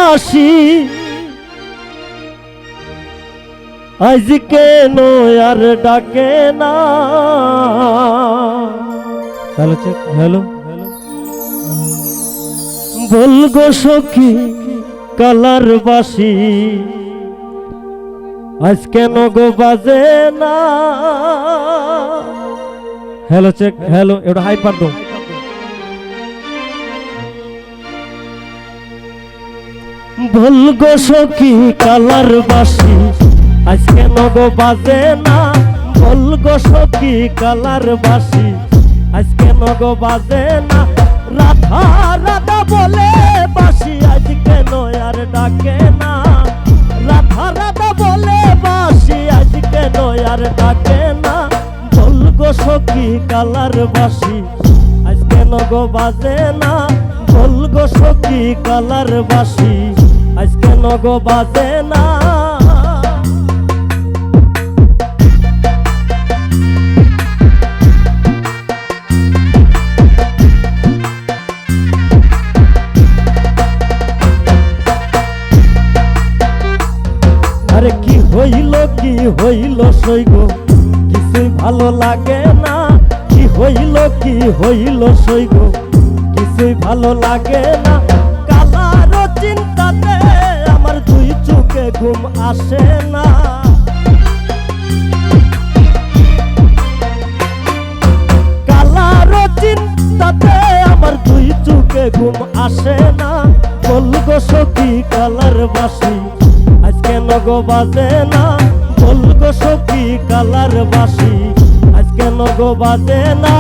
বাসি আজ কেন আর ডাকে না। হ্যালো চেক, হ্যালো বলগো সখী কালার বাসি আজ কেন গো বাজে না। হ্যালো চেক, হ্যালো এটা হাই পার দাও। বলগো সখী কালার বাসি আজ কেন গো বাজে না। বলগো সখী কালার বাসি আজ কেন গো বাজে না। রাধা রাধা বলে বাসি আজ কেন আর ডাকে না। রাধা রাধা বলে বাসি আজ কেন আর ডাকে না। বলগো সখী কালার বাসি আজ কেন গো বাজে না। বলগো সখী কালার বাসি আজ কেন গো বাজে না। আরে কি হইল সইগো কিছুই ভালো লাগে না। কি হইল সইগো কিছুই ভালো লাগে না। কালার চিন্তাতে আমার দুই চোখে ঘুম আসে না। কালার চিন্তাতে আমার দুই চোখে ঘুম আসে না। বলগো সখী কালার বাসি আজ কেন গো বাজে না। বলগো সখী কালার বাসি আজ কেন গো বাজে না।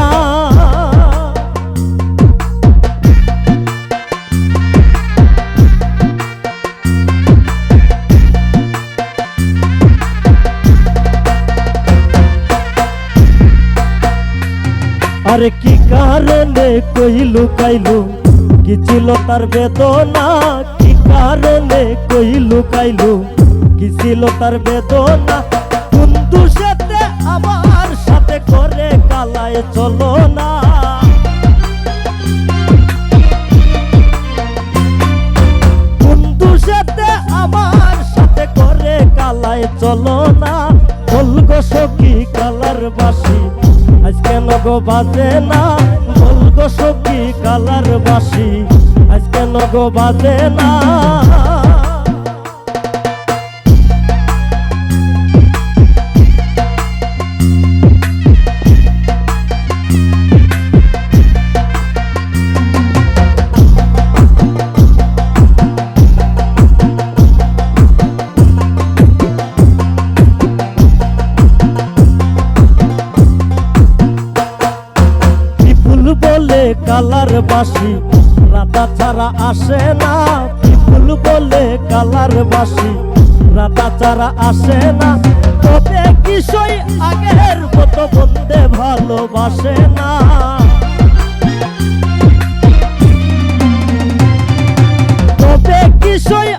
আরে কি কারণে কইলু কাইলু কি ছিল তার বেদনা। কি কারণে কইলু কাইলু কি ছিল তার বেদনা। কোন দুষেতে আমার সাথে করে কালায় চলো না। কোন দুষেতে আমার সাথে করে কালায় চলো না। বলগো সখী কালার বাসি আজ কেন গো বাজে না। বলগো সখী কালার বাসি আজ কেন গো বাজে না। বলে কালার বাসি রাধা ছাড়া আসে না। বিপুল বলে কালার বাসি রাধা ছাড়া আসে না। তবে কিসই আগের মতো বন্ধে ভালোবাসে না। তবে কিসই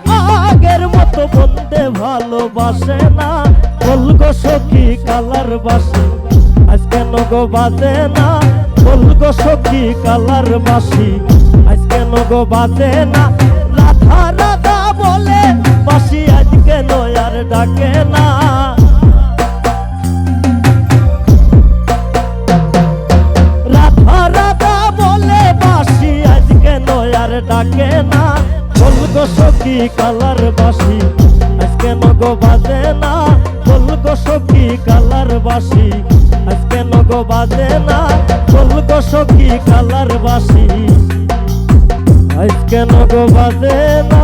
আগের মতো বন্ধে ভালোবাসে না। বলগো সখী কালার বাসি আজ কেন গো বাজে না। বলগো সখী কালার বাসি আজ কেন গো বাজে না। রাধা রাধা বলে বাসি আজ কেন আর ডাকে না। রাধা রাধা বলে বাসি আজ কেন আর ডাকে না। বলগো সখী কালার বাসি আজ কেন গো বাজে না। বলগো সখী কালার বাসি আজ কেন গো বাজে না। বলগো সখী কালার বাসি আজ কেন গো বাজে না।